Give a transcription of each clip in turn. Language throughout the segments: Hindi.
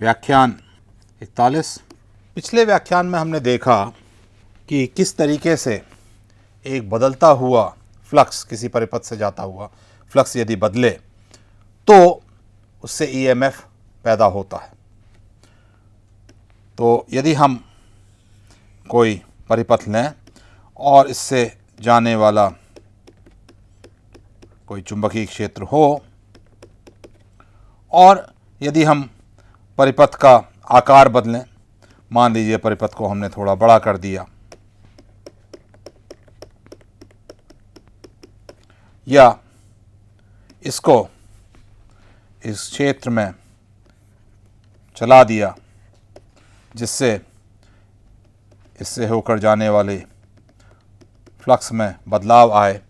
व्याख्यान 41। पिछले व्याख्यान में हमने देखा कि किस तरीके से एक बदलता हुआ फ्लक्स, किसी परिपथ से जाता हुआ फ्लक्स यदि बदले तो उससे ईएमएफ पैदा होता है। तो यदि हम कोई परिपथ लें और इससे जाने वाला कोई चुंबकीय क्षेत्र हो और यदि हम परिपथ का आकार बदलें, मान लीजिए परिपथ को हमने थोड़ा बड़ा कर दिया या इसको इस क्षेत्र में चला दिया जिससे इससे होकर जाने वाले फ्लक्स में बदलाव आए,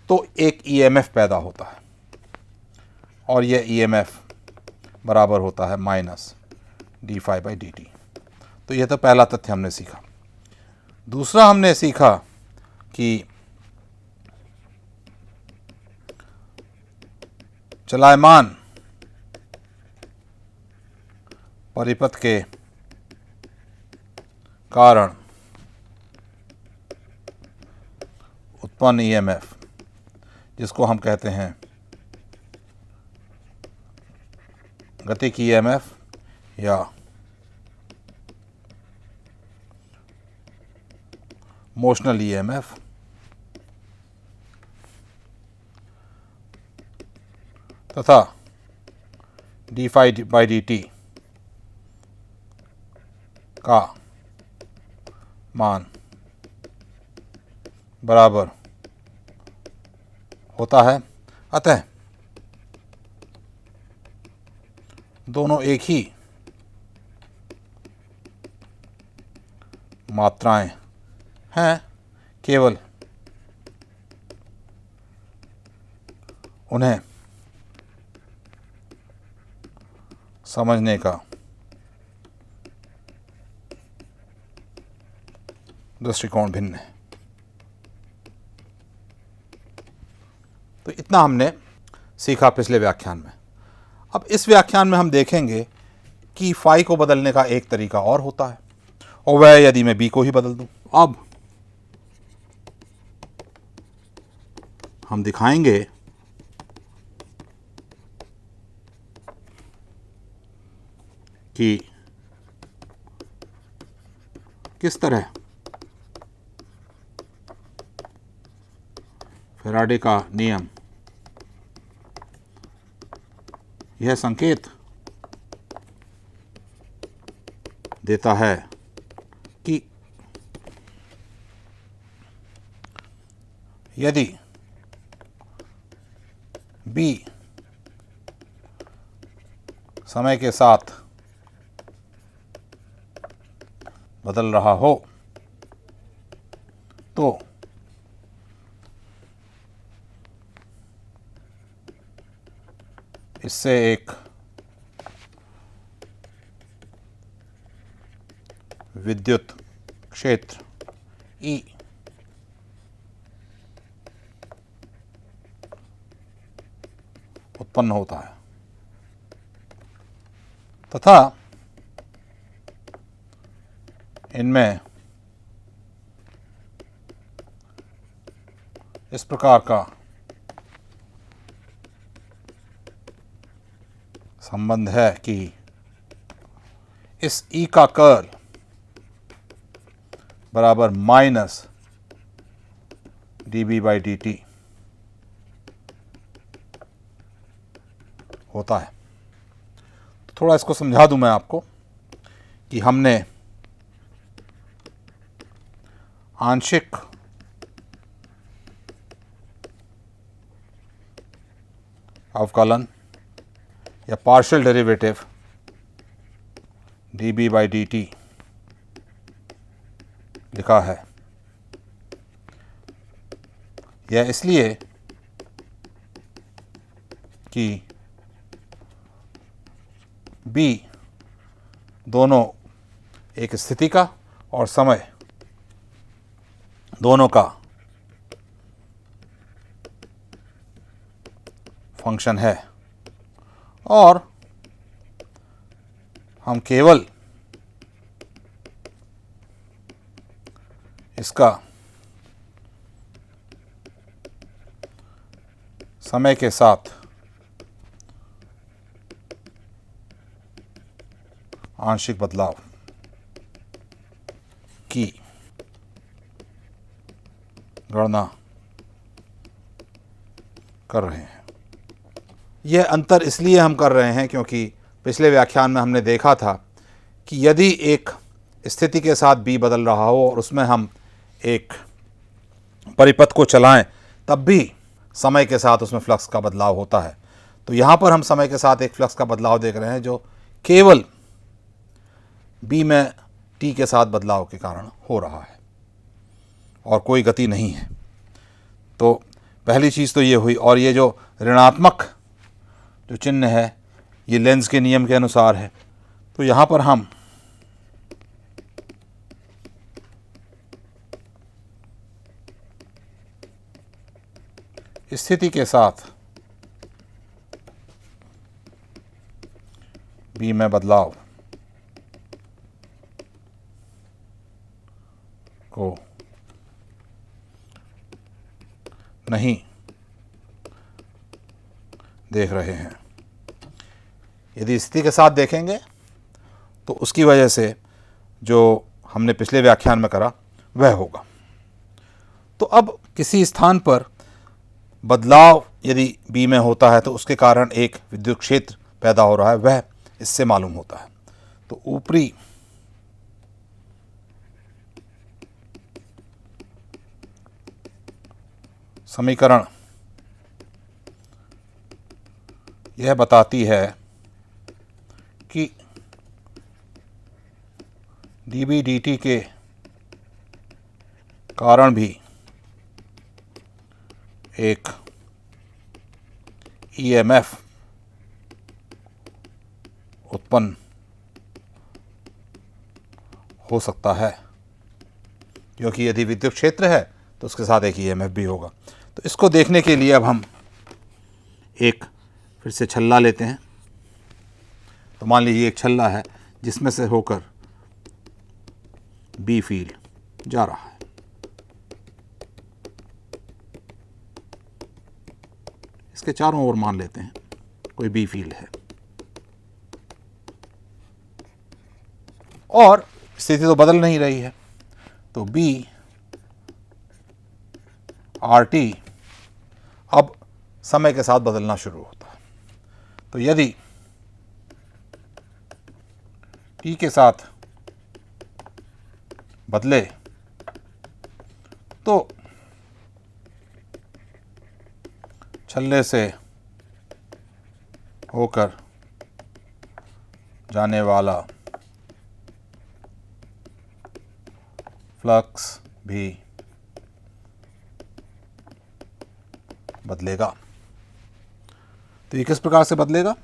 तो एक ईएमएफ पैदा होता है और यह ईएमएफ बराबर होता है माइनस d∅dt। तो यह तो पहला तथ्य हमने सीखा। दूसरा हमने सीखा कि चलायमान परिपथ के कारण उत्पन्न ईएमएफ, जिसको हम कहते हैं गतिक ईएमएफ या मोशनल ईएमएफ, तथा d∅dt का मान बराबर होता है। अतः दोनों एक ही मात्राएं हैं, केवल उन्हें समझने का दृष्टिकोण भिन्न है। तो इतना हमने सीखा पिछले व्याख्यान में। अब इस व्याख्यान में हम देखेंगे कि फाई को बदलने का एक तरीका और होता है, और वह यदि मैं बी को ही बदल दूं। अब हम दिखाएंगे कि किस तरह फैराडे का नियम यह संकेत देता है कि यदि B समय के साथ बदल रहा हो तो इससे एक विद्युत क्षेत्र E उत्पन्न होता है तथा इनमें इस प्रकार का संबंध है कि इस E का कर्ल बराबर माइनस dB/dt होता है। तो थोड़ा इसको समझा दूं मैं आपको कि हमने आंशिक अवकलन या पार्शियल डेरिवेटिव dB/dt लिखा है। यह इसलिए कि B दोनों एक स्थिति का और समय दोनों का फंक्शन है और हम केवल इसका समय के साथ आंशिक बदलाव की गणना कर रहे हैं। यह अंतर इसलिए हम कर रहे हैं क्योंकि पिछले व्याख्यान में हमने देखा था कि यदि एक स्थिति के साथ बी बदल रहा हो और उसमें हम एक परिपथ को चलाएं तब भी समय के साथ उसमें फ्लक्स का बदलाव होता है। तो यहाँ पर हम समय के साथ एक फ्लक्स का बदलाव देख रहे हैं जो केवल बी में टी के साथ बदलाव के कारण हो रहा है और कोई गति नहीं है। तो पहली चीज़ तो ये हुई। और ये जो ऋणात्मक जो चिन्ह है ये लेंज के नियम के अनुसार है। तो यहाँ पर हम स्थिति के साथ बी में बदलाव को नहीं देख रहे हैं। यदि स्थिति के साथ देखेंगे तो उसकी वजह से जो हमने पिछले व्याख्यान में करा वह होगा। तो अब किसी स्थान पर बदलाव यदि बी में होता है तो उसके कारण एक विद्युत क्षेत्र पैदा हो रहा है, वह इससे मालूम होता है। तो ऊपरी समीकरण यह बताती है कि dB dt के कारण भी एक EMF उत्पन्न हो सकता है, क्योंकि यदि विद्युत क्षेत्र है तो उसके साथ एक EMF भी होगा। तो इसको देखने के लिए अब हम एक फिर से छल्ला लेते हैं। तो मान लीजिए एक छल्ला है जिसमें से होकर बी फील्ड जा रहा है। इसके चारों ओर मान लेते हैं कोई बी फील्ड है और स्थिति तो बदल नहीं रही है। तो बी आर टी अब समय के साथ बदलना शुरू होता है। तो यदि टी के साथ बदले तो छल्ले से होकर जाने वाला फ्लक्स भी बदलेगा। तो ये किस प्रकार से बदलेगा?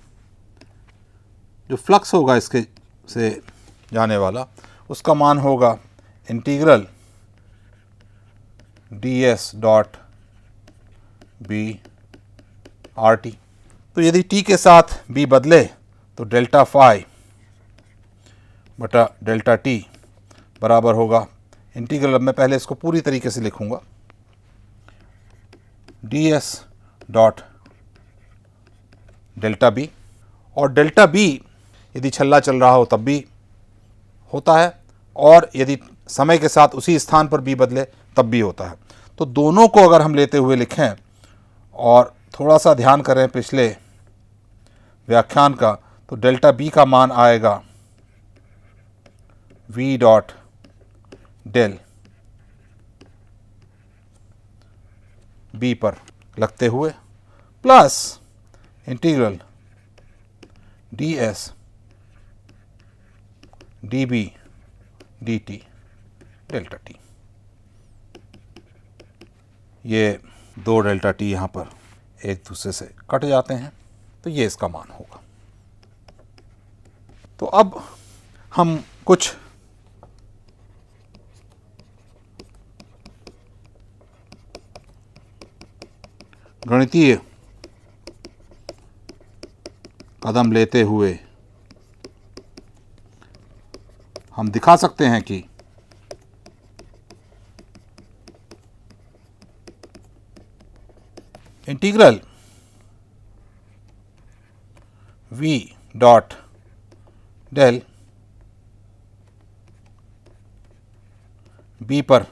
जो फ्लक्स होगा इसके से जाने वाला उसका मान होगा integral ds dot B R T. तो यदि t के साथ b बदले तो डेल्टा फाई बटा डेल्टा t बराबर होगा इंटीग्रल। अब मैं पहले इसको पूरी तरीके से लिखूंगा, ds डॉट डेल्टा बी। और डेल्टा बी यदि छल्ला चल रहा हो तब भी होता है और यदि समय के साथ उसी स्थान पर बी बदले तब भी होता है। तो दोनों को अगर हम लेते हुए लिखें और थोड़ा सा ध्यान करें पिछले व्याख्यान का, तो डेल्टा बी का मान आएगा v डॉट डेल बी पर लगते हुए plus integral ds dB dt delta T. ये दो डेल्टा टी यहाँ पर एक दूसरे से कट जाते हैं, तो ये इसका मान होगा। तो अब हम कुछ गणितीय कदम लेते हुए हम दिखा सकते हैं कि integral v dot del b पर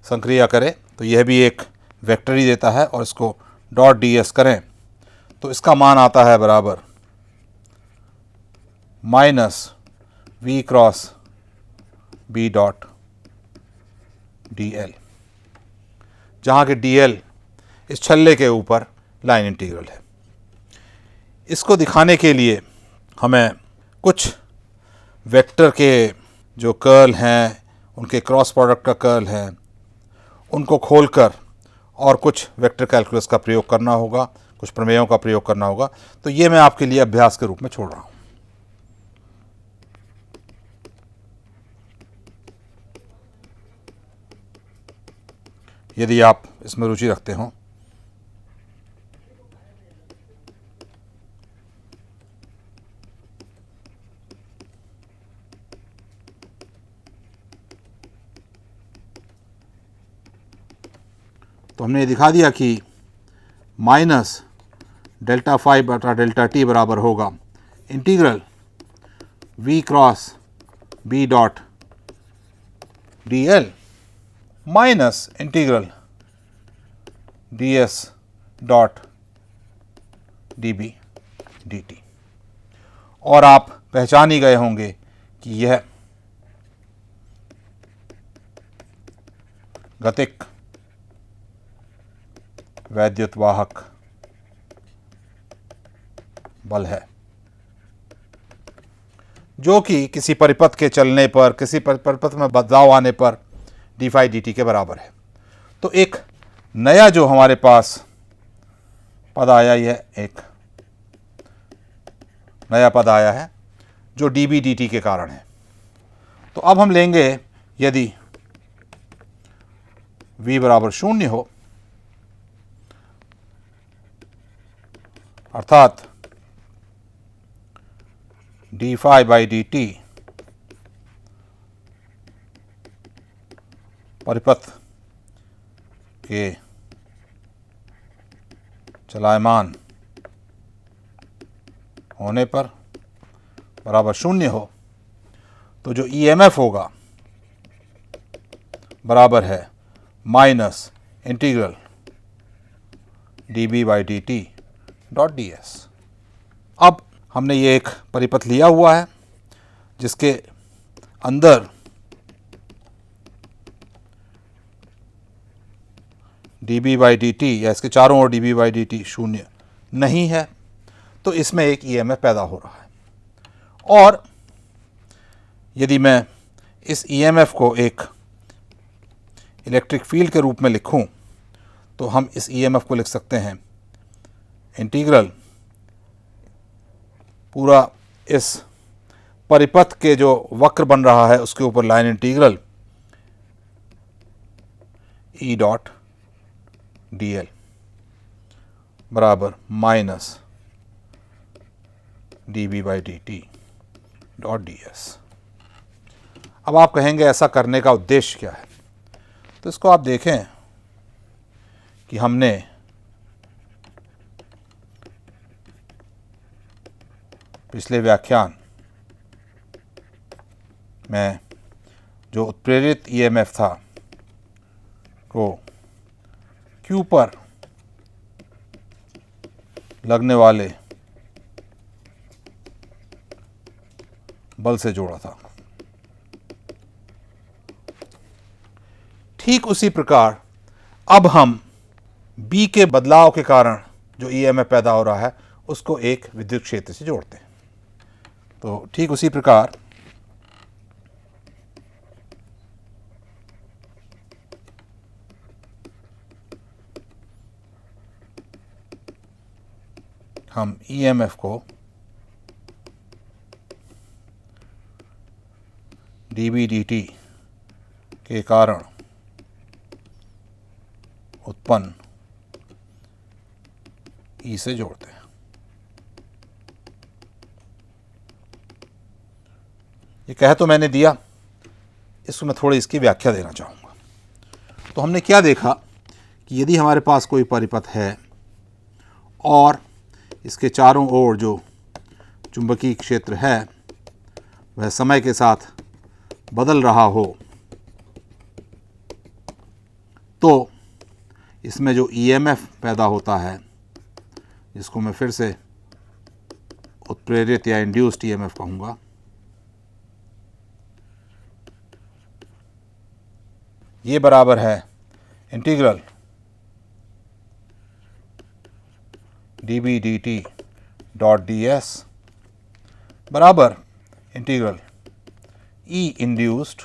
संक्रिया करें तो यह भी एक वेक्टर ही देता है, और इसको डॉट ds करें तो इसका मान आता है बराबर minus v cross b dot dl, जहाँ के dl इस छल्ले के ऊपर लाइन इंटीग्रल है। इसको दिखाने के लिए हमें कुछ वेक्टर के जो कर्ल हैं, उनके क्रॉस प्रोडक्ट का कर्ल है, उनको खोलकर और कुछ वेक्टर कैलकुलस का प्रयोग करना होगा, कुछ प्रमेयों का प्रयोग करना होगा। तो ये मैं आपके लिए अभ्यास के रूप में छोड़ रहा हूँ। यदि आप इसमें रुचि रखते हो तो हमने ये दिखा दिया कि माइनस डेल्टा फाई बटा डेल्टा टी बराबर होगा integral v cross b dot dl minus integral ds dot db dt। और आप पहचान ही गए होंगे कि यह गतिक वैद्युतवाहक बल है, जो कि किसी परिपथ के चलने पर, किसी परिपथ में बदलाव आने पर डी फाई डी टी के बराबर है। तो एक नया जो हमारे पास पद आया, यह एक नया पद आया है जो डी बी डी टी के कारण है। तो अब हम लेंगे, यदि v बराबर 0 हो, अर्थात D phi by D T परिपथ के चलायमान होने पर बराबर 0 हो, तो जो ईएमएफ होगा बराबर है minus integral D B by D T dot D S. अब हमने ये एक परिपथ लिया हुआ है जिसके अंदर D B by D T या इसके चारों ओर D B by D T 0 नहीं है, तो इसमें एक ईएमएफ पैदा हो रहा है। और यदि मैं इस ईएमएफ को एक इलेक्ट्रिक फील्ड के रूप में लिखूं, तो हम इस ईएमएफ को लिख सकते हैं इंटीग्रल पूरा इस परिपथ के जो वक्र बन रहा है उसके ऊपर line integral E dot D L बराबर minus D B by D T dot D S. अब आप कहेंगे ऐसा करने का उद्देश्य क्या है? तो इसको आप देखें कि हमने पिछले व्याख्यान में जो उत्प्रेरित ईएमएफ था को Q पर लगने वाले बल से जोड़ा था। ठीक उसी प्रकार अब हम B के बदलाव के कारण जो ईएमएफ पैदा हो रहा है उसको एक विद्युत क्षेत्र से जोड़ते हैं। तो ठीक उसी प्रकार हम ईएमएफ को डीबी डीटी के कारण उत्पन्न ई से जोड़ते हैं। ये कह तो मैंने दिया, इसको मैं थोड़ी इसकी व्याख्या देना चाहूँगा। तो हमने क्या देखा कि यदि हमारे पास कोई परिपथ है और इसके चारों ओर जो चुंबकीय क्षेत्र है वह समय के साथ बदल रहा हो, तो इसमें जो ईएमएफ पैदा होता है, जिसको मैं फिर से उत्प्रेरित या इंड्यूस्ड ईएमएफ कहूँगा, ये बराबर है इंटीग्रल dB/dt डॉट ds बराबर integral E induced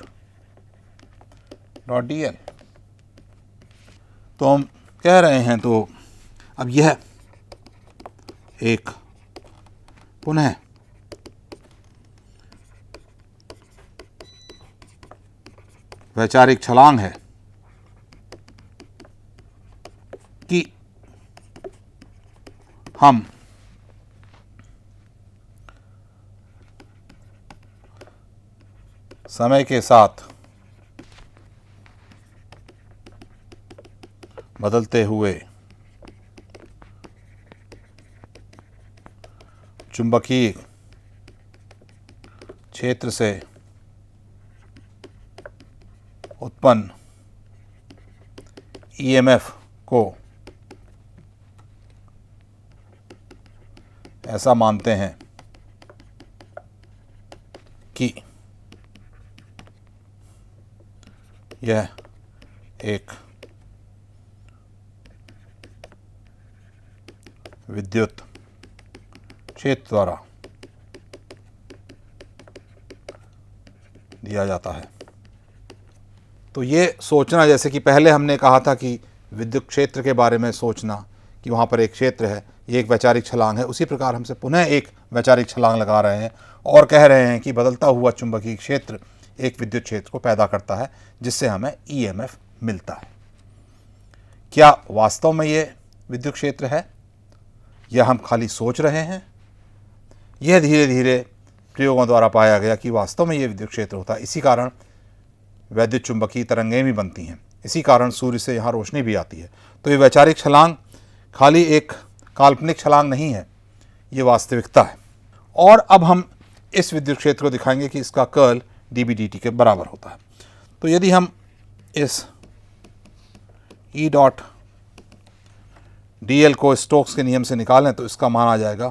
dot dl। तो हम कह रहे हैं, तो अब यह एक पुनः वैचारिक छलांग है कि हम समय के साथ बदलते हुए चुंबकीय क्षेत्र से उत्पन्न ईएमएफ को ऐसा मानते हैं कि यह एक विद्युत क्षेत्र द्वारा दिया जाता है। तो ये सोचना, जैसे कि पहले हमने कहा था कि विद्युत क्षेत्र के बारे में सोचना कि वहाँ पर एक क्षेत्र है, ये एक वैचारिक छलांग है, उसी प्रकार हमसे पुनः एक वैचारिक छलांग लगा रहे हैं और कह रहे हैं कि बदलता हुआ चुंबकीय क्षेत्र एक विद्युत क्षेत्र को पैदा करता है, जिससे हमें ईएमएफ मिलता है। क्या वास्तव में ये विद्युत क्षेत्र है या हम खाली सोच रहे हैं? यह धीरे धीरे प्रयोगों द्वारा पाया गया कि वास्तव में ये विद्युत क्षेत्र होता है। इसी कारण वैद्युत चुंबकीय तरंगें भी बनती हैं, इसी कारण सूर्य से यहाँ रोशनी भी आती है। तो ये वैचारिक छलांग खाली एक काल्पनिक छलांग नहीं है, ये वास्तविकता है। और अब हम इस विद्युत क्षेत्र को दिखाएंगे कि इसका कर्ल dB/dt के बराबर होता है। तो यदि हम इस E डॉट dl को स्टोक्स के नियम से निकालें तो इसका मान आ जाएगा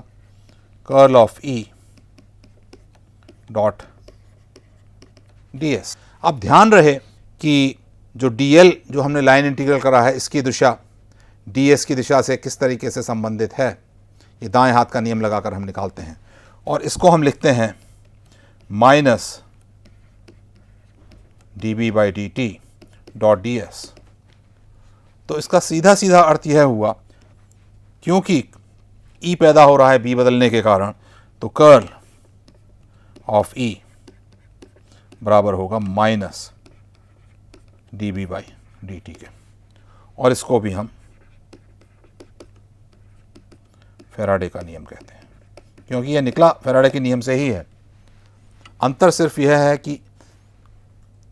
curl of E dot ds। अब ध्यान रहे कि जो dl जो हमने लाइन इंटीग्रल करा है, इसकी दिशा ds की दिशा से किस तरीके से संबंधित है, ये दाएं हाथ का नियम लगाकर हम निकालते हैं और इसको हम लिखते हैं माइनस dB/dt डॉट ds। तो इसका सीधा सीधा अर्थ यह हुआ, क्योंकि E पैदा हो रहा है B बदलने के कारण, तो कर्ल ऑफ E बराबर होगा माइनस dB/dt के। और इसको भी हम फैराडे का नियम कहते हैं, क्योंकि यह निकला फैराडे के नियम से ही है। अंतर सिर्फ यह है कि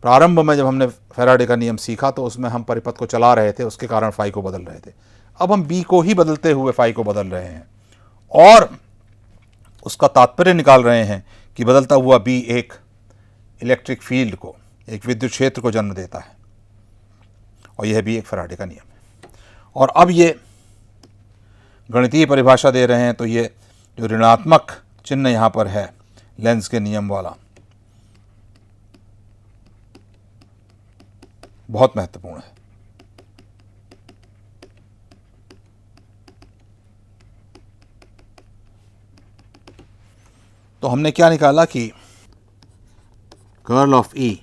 प्रारंभ में जब हमने फैराडे का नियम सीखा तो उसमें हम परिपथ को चला रहे थे, उसके कारण फाई को बदल रहे थे। अब हम बी को ही बदलते हुए फाई को बदल रहे हैं और उसका तात्पर्य निकाल रहे हैं कि बदलता हुआ बी एक इलेक्ट्रिक फील्ड को, एक विद्युत क्षेत्र को जन्म देता है, और यह भी एक फैराडे का नियम है। और अब ये गणितीय परिभाषा दे रहे हैं, तो ये जो ऋणात्मक चिन्ह यहाँ पर है लेंस के नियम वाला, बहुत महत्वपूर्ण है। तो हमने क्या निकाला कि कर्ल ऑफ E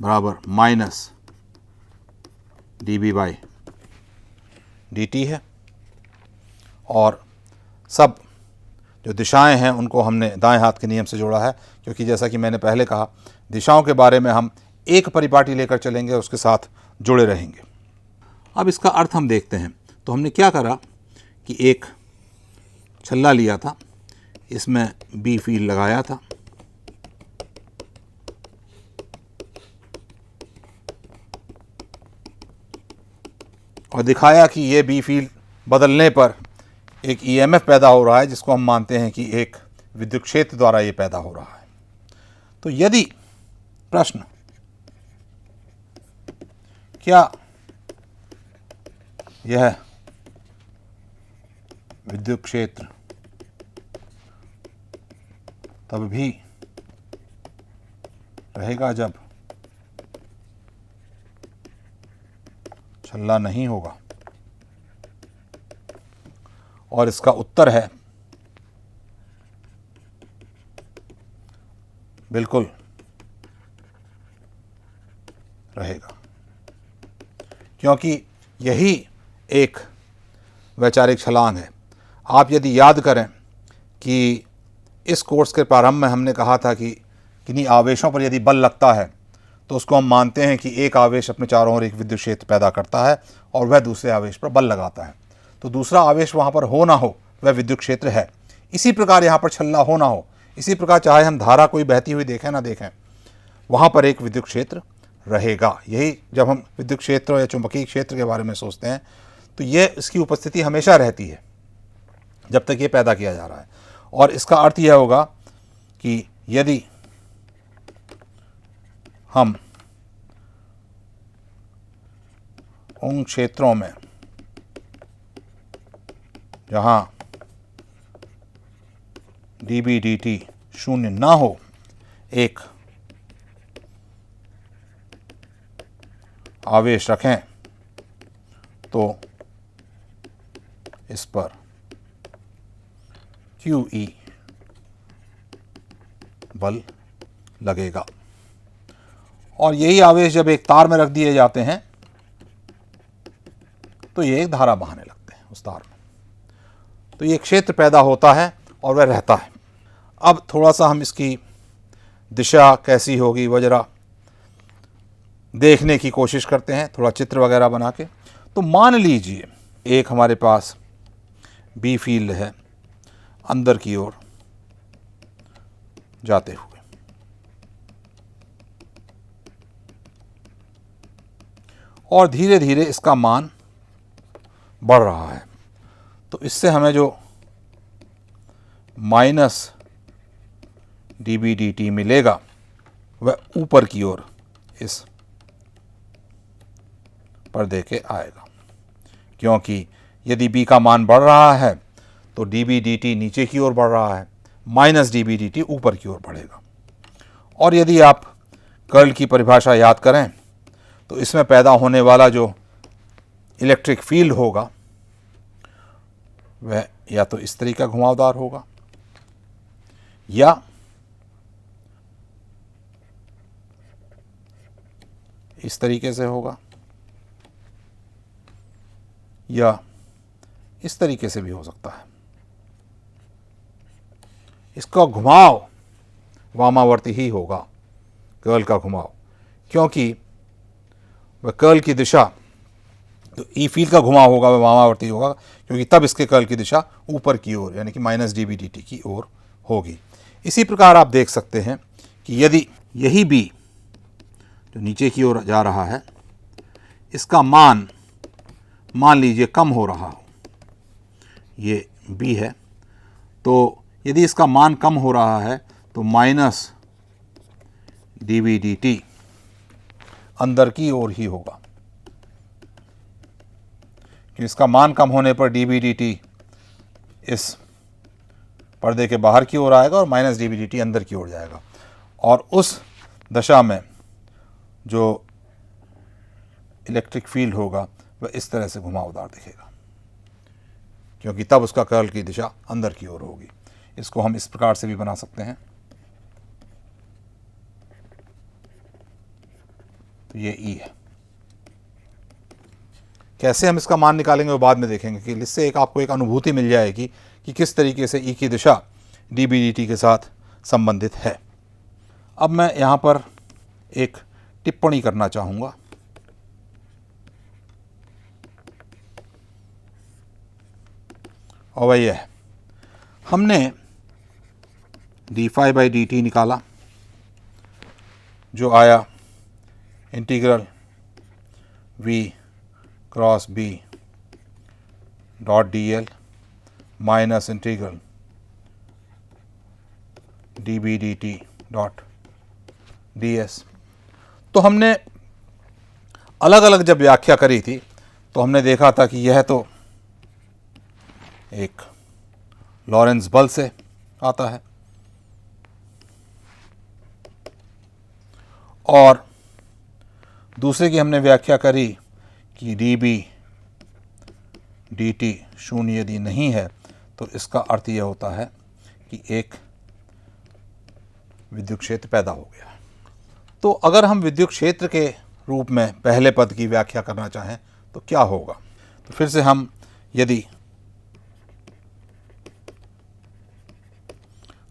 बराबर माइनस dB/dt है, और सब जो दिशाएं हैं उनको हमने दाएं हाथ के नियम से जोड़ा है, क्योंकि जैसा कि मैंने पहले कहा, दिशाओं के बारे में हम एक परिपाटी लेकर चलेंगे, उसके साथ जुड़े रहेंगे। अब इसका अर्थ हम देखते हैं। तो हमने क्या करा कि एक छल्ला लिया था, इसमें बी फील्ड लगाया था और दिखाया कि ये बी फील्ड बदलने पर एक ईएमएफ पैदा हो रहा है, जिसको हम मानते हैं कि एक विद्युत क्षेत्र द्वारा ये पैदा हो रहा है। तो यदि प्रश्न क्या यह विद्युत क्षेत्र तब भी रहेगा जब छल्ला नहीं होगा, और इसका उत्तर है बिल्कुल रहेगा, क्योंकि यही एक वैचारिक छलांग है। आप यदि याद करें कि इस कोर्स के प्रारंभ में हमने कहा था कि किन्हीं आवेशों पर यदि बल लगता है तो उसको हम मानते हैं कि एक आवेश अपने चारों ओर एक विद्युत क्षेत्र पैदा करता है और वह दूसरे आवेश पर बल लगाता है, तो दूसरा आवेश वहाँ पर हो ना हो वह विद्युत क्षेत्र है। इसी प्रकार यहाँ पर छल्ला हो ना हो, इसी प्रकार चाहे हम धारा कोई बहती हुई देखें ना देखें, वहाँ पर एक विद्युत क्षेत्र रहेगा। यही जब हम विद्युत क्षेत्र या चुंबकीय क्षेत्र के बारे में सोचते हैं तो ये इसकी उपस्थिति हमेशा रहती है जब तक ये पैदा किया जा रहा है। और इसका अर्थ यह होगा कि यदि हम उन क्षेत्रों में जहां dB dt शून्य ना हो, एक आवेश रखें तो इस पर QE बल लगेगा। और यही आवेश जब एक तार में रख दिए जाते हैं तो ये एक धारा बहाने लगते हैं उस तार में, तो ये क्षेत्र पैदा होता है और वह रहता है। अब थोड़ा सा हम इसकी दिशा कैसी होगी वह जरा देखने की कोशिश करते हैं, थोड़ा चित्र वगैरह बना के। तो मान लीजिए एक हमारे पास बी फील्ड है अंदर की ओर जाते हुए, और धीरे धीरे इसका मान बढ़ रहा है, तो इससे हमें जो माइनस dB dt मिलेगा वह ऊपर की ओर इस पर्दे के आएगा, क्योंकि यदि b का मान बढ़ रहा है तो dB dt नीचे की ओर बढ़ रहा है, माइनस dB dt ऊपर की ओर बढ़ेगा। और यदि आप कर्ल की परिभाषा याद करें तो इसमें पैदा होने वाला जो इलेक्ट्रिक फील्ड होगा वह या तो इस तरीके का घुमावदार होगा या इस तरीके से होगा या इस तरीके से भी हो सकता है। इसका घुमाव वामावर्ती ही होगा, कर्ल का घुमाव, क्योंकि वह कर्ल की दिशा, तो ई फील्ड का घुमाव होगा वह वामावर्ती होगा, क्योंकि तब इसके कर्ल की दिशा ऊपर की ओर यानी कि माइनस dB dt की ओर होगी। इसी प्रकार आप देख सकते हैं कि यदि यही b जो नीचे की ओर जा रहा है इसका मान मान लीजिए कम हो रहा हो, ये b है, तो यदि इसका मान कम हो रहा है तो माइनस dB dt अंदर की ओर ही होगा, कि इसका मान कम होने पर dB dt इस पर्दे के बाहर की ओर आएगा और माइनस dB dt अंदर की ओर जाएगा, और उस दशा में जो इलेक्ट्रिक फील्ड होगा वह इस तरह से घुमावदार दिखेगा, क्योंकि तब उसका कर्ल की दिशा अंदर की ओर होगी। इसको हम इस प्रकार से भी बना सकते हैं, तो ये ई है। कैसे हम इसका मान निकालेंगे वो बाद में देखेंगे, कि इससे एक आपको एक अनुभूति मिल जाएगी कि किस तरीके से ई की दिशा dB dt के साथ संबंधित है। अब मैं यहाँ पर एक टिप्पणी करना चाहूँगा। और वह यह है, हमने d phi by dt निकाला जो आया integral v cross b dot D L minus integral D B D T dot D S. तो हमने अलग अलग जब व्याख्या करी थी तो हमने देखा था कि यह तो एक लॉरेंस बल से आता है और दूसरे की हमने व्याख्या करी कि डी बी डी टी शून्य यदि नहीं है तो इसका अर्थ यह होता है कि एक विद्युत क्षेत्र पैदा हो गया। तो अगर हम विद्युत क्षेत्र के रूप में पहले पद की व्याख्या करना चाहें तो क्या होगा? तो फिर से हम यदि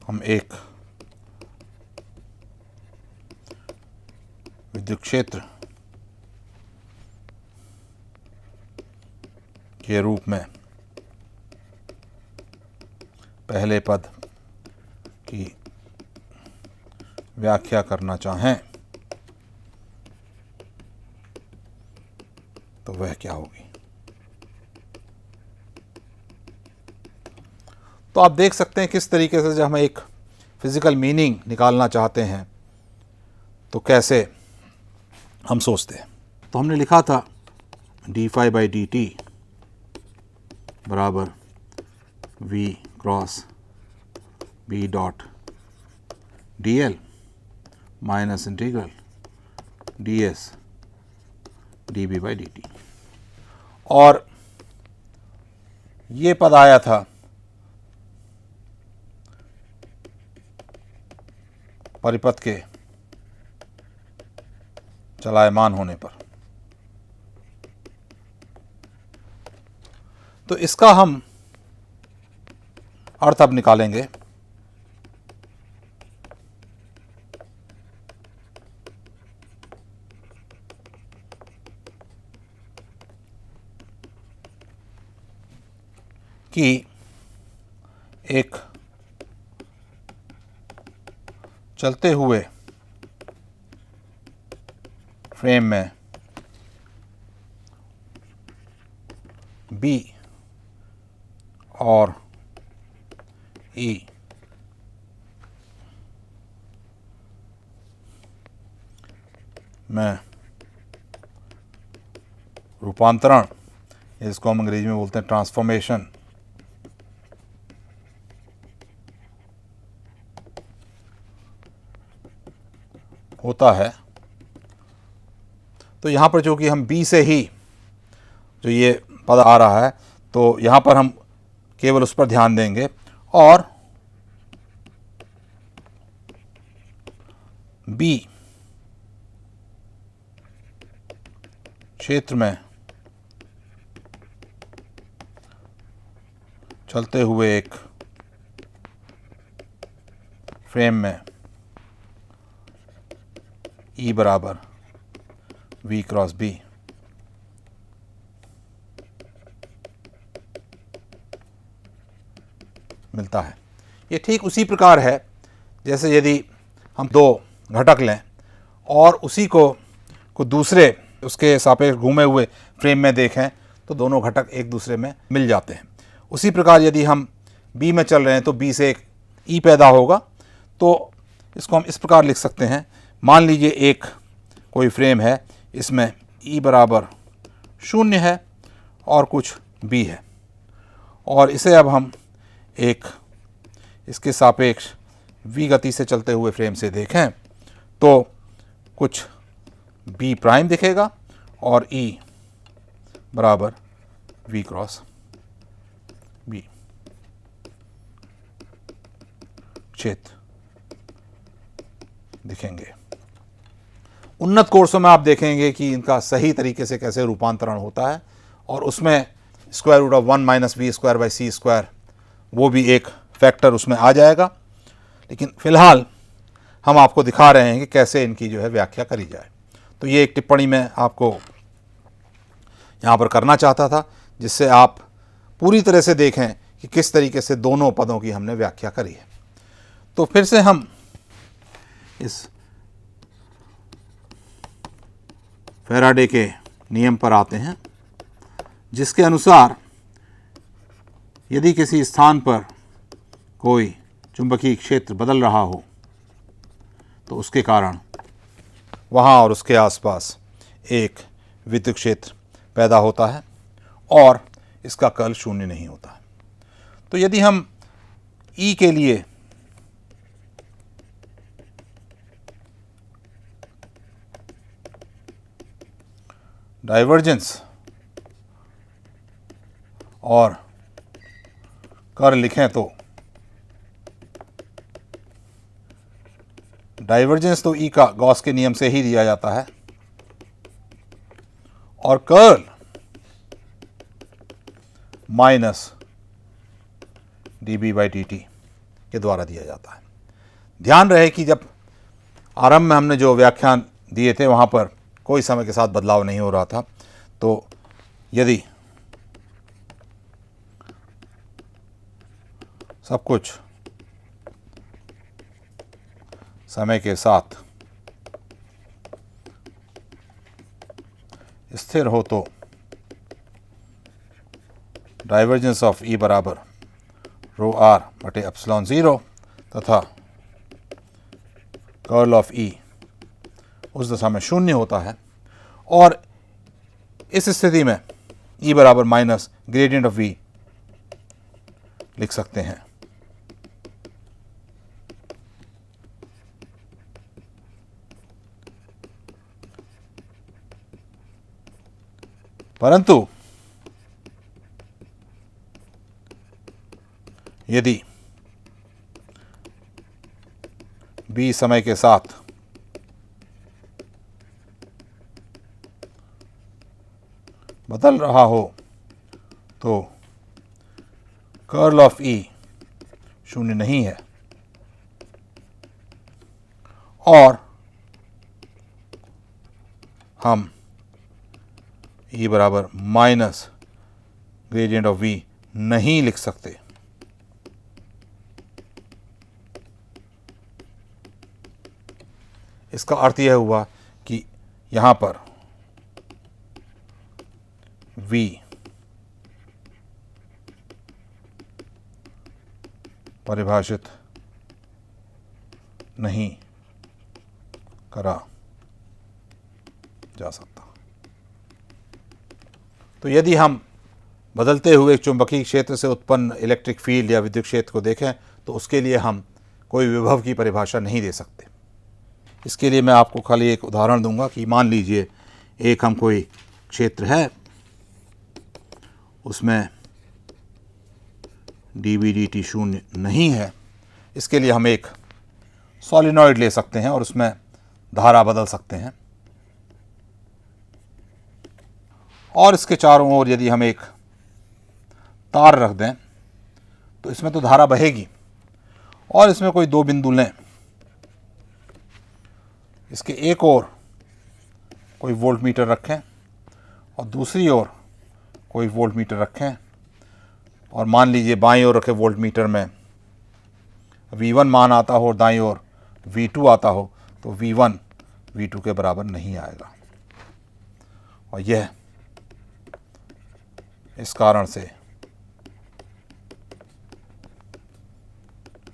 हम एक विद्युत क्षेत्र के रूप में पहले पद की व्याख्या करना चाहें तो वह क्या होगी? तो आप देख सकते हैं किस तरीके से जब हम एक फिजिकल मीनिंग निकालना चाहते हैं तो कैसे हम सोचते हैं। तो हमने लिखा था D phi by D T बराबर V cross B dot D L minus integral D S D B by D T. और ये पद आया था परिपथ के चलायमान होने पर। तो इसका हम अर्थ अब निकालेंगे कि एक चलते हुए फ्रेम में बी और ई में रूपांतरण, इसको हम अंग्रेजी में बोलते हैं ट्रांसफॉर्मेशन, होता है। तो यहाँ पर जो कि हम बी से ही जो ये पद आ रहा है तो यहाँ पर हम केवल उस पर ध्यान देंगे और बी क्षेत्र में चलते हुए एक फ्रेम में E बराबर V क्रॉस B मिलता है। ये ठीक उसी प्रकार है जैसे यदि हम दो घटक लें और उसी को दूसरे उसके सापेक्ष घूमे हुए फ्रेम में देखें तो दोनों घटक एक दूसरे में मिल जाते हैं। उसी प्रकार यदि हम B में चल रहे हैं तो B से एक E पैदा होगा। तो इसको हम इस प्रकार लिख सकते हैं, मान लीजिए एक कोई फ्रेम है, इसमें E बराबर 0 है और कुछ B है और इसे अब हम एक इसके सापेक्ष V गति से चलते हुए फ्रेम से देखें तो कुछ B प्राइम दिखेगा और E बराबर V क्रॉस B क्षेत्र दिखेंगे। उन्नत कोर्सों में आप देखेंगे कि इनका सही तरीके से कैसे रूपांतरण होता है और उसमें square root of 1 minus V square by C square वो भी एक फैक्टर उसमें आ जाएगा। लेकिन फ़िलहाल हम आपको दिखा रहे हैं कि कैसे इनकी जो है व्याख्या करी जाए। तो ये एक टिप्पणी मैं आपको यहाँ पर करना चाहता था जिससे आप पूरी तरह से देखें कि किस तरीके से दोनों पदों की हमने व्याख्या करी है। तो फिर से हम इस फैराडे के नियम पर आते हैं जिसके अनुसार यदि किसी स्थान पर कोई चुंबकीय क्षेत्र बदल रहा हो तो उसके कारण वहाँ और उसके आसपास एक विद्युत क्षेत्र पैदा होता है और इसका कर्ल शून्य नहीं होता है। तो यदि हम E के लिए डाइवर्जेंस और कर्ल लिखें तो डाइवर्जेंस तो E का गॉस के नियम से ही दिया जाता है और कर्ल माइनस dB/dt के द्वारा दिया जाता है। ध्यान रहे कि जब आरंभ में हमने जो व्याख्यान दिए थे वहाँ पर कोई समय के साथ बदलाव नहीं हो रहा था। तो यदि सब कुछ समय के साथ स्थिर हो तो डाइवर्जेंस ऑफ E बराबर रो आर बटे एप्सिलॉन 0 तथा कर्ल ऑफ E उस दशा में शून्य होता है और इस स्थिति में E बराबर माइनस ग्रेडियंट ऑफ V लिख सकते हैं। परंतु यदि B समय के साथ बदल रहा हो तो कर्ल ऑफ E शून्य नहीं है और हम E बराबर माइनस ग्रेडियंट ऑफ V नहीं लिख सकते। इसका अर्थ यह हुआ कि यहाँ पर V परिभाषित नहीं करा जा सकता। तो यदि हम बदलते हुए चुंबकीय क्षेत्र से उत्पन्न इलेक्ट्रिक फील्ड या विद्युत क्षेत्र को देखें तो उसके लिए हम कोई विभव की परिभाषा नहीं दे सकते। इसके लिए मैं आपको खाली एक उदाहरण दूंगा कि मान लीजिए एक हम कोई क्षेत्र है, उसमें dB/dt शून्य नहीं है। इसके लिए हम एक सॉलिनॉइड ले सकते हैं और उसमें धारा बदल सकते हैं और इसके चारों ओर यदि हम एक तार रख दें तो इसमें तो धारा बहेगी और इसमें कोई दो बिंदु लें, इसके एक ओर कोई वोल्ट मीटर रखें और दूसरी ओर कोई वोल्ट मीटर रखें और मान लीजिए बाईं ओर रखे वोल्ट मीटर में V1 मान आता हो और दाईं ओर V2 आता हो तो V1 V2 के बराबर नहीं आएगा। और यह इस कारण से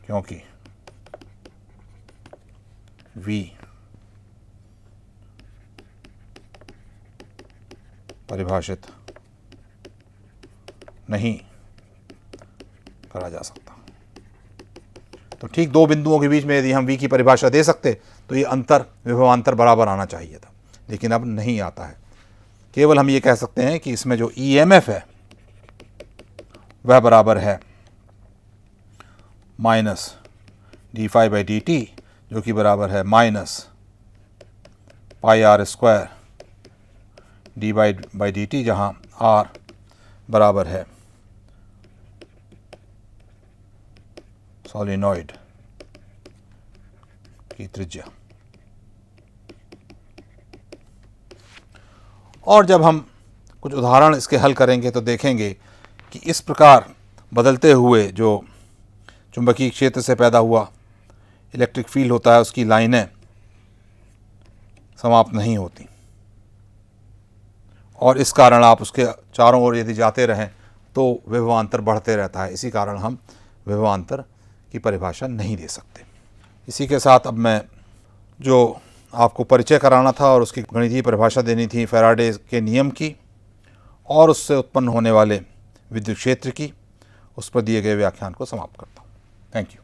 क्योंकि V परिभाषित नहीं करा जा सकता। तो ठीक दो बिंदुओं के बीच में यदि हम V की परिभाषा दे सकते तो ये अंतर विभवांतर बराबर आना चाहिए था, लेकिन अब नहीं आता है। केवल हम ये कह सकते हैं कि इसमें जो EMF है वह बराबर है माइनस d∅dt जो कि बराबर है माइनस πr² d/dt, जहाँ r बराबर है सॉलिनॉइड की त्रिज्या। और जब हम कुछ उदाहरण इसके हल करेंगे तो देखेंगे कि इस प्रकार बदलते हुए जो चुंबकीय क्षेत्र से पैदा हुआ इलेक्ट्रिक फील्ड होता है उसकी लाइनें समाप्त नहीं होती और इस कारण आप उसके चारों ओर यदि जाते रहें तो विभवांतर बढ़ते रहता है। इसी कारण हम विभवांतर की परिभाषा नहीं दे सकते। इसी के साथ अब मैं जो आपको परिचय कराना था और उसकी गणितीय परिभाषा देनी थी फैराडे के नियम की और उससे उत्पन्न होने वाले विद्युत क्षेत्र की, उस पर दिए गए व्याख्यान को समाप्त करता हूँ। Thank you.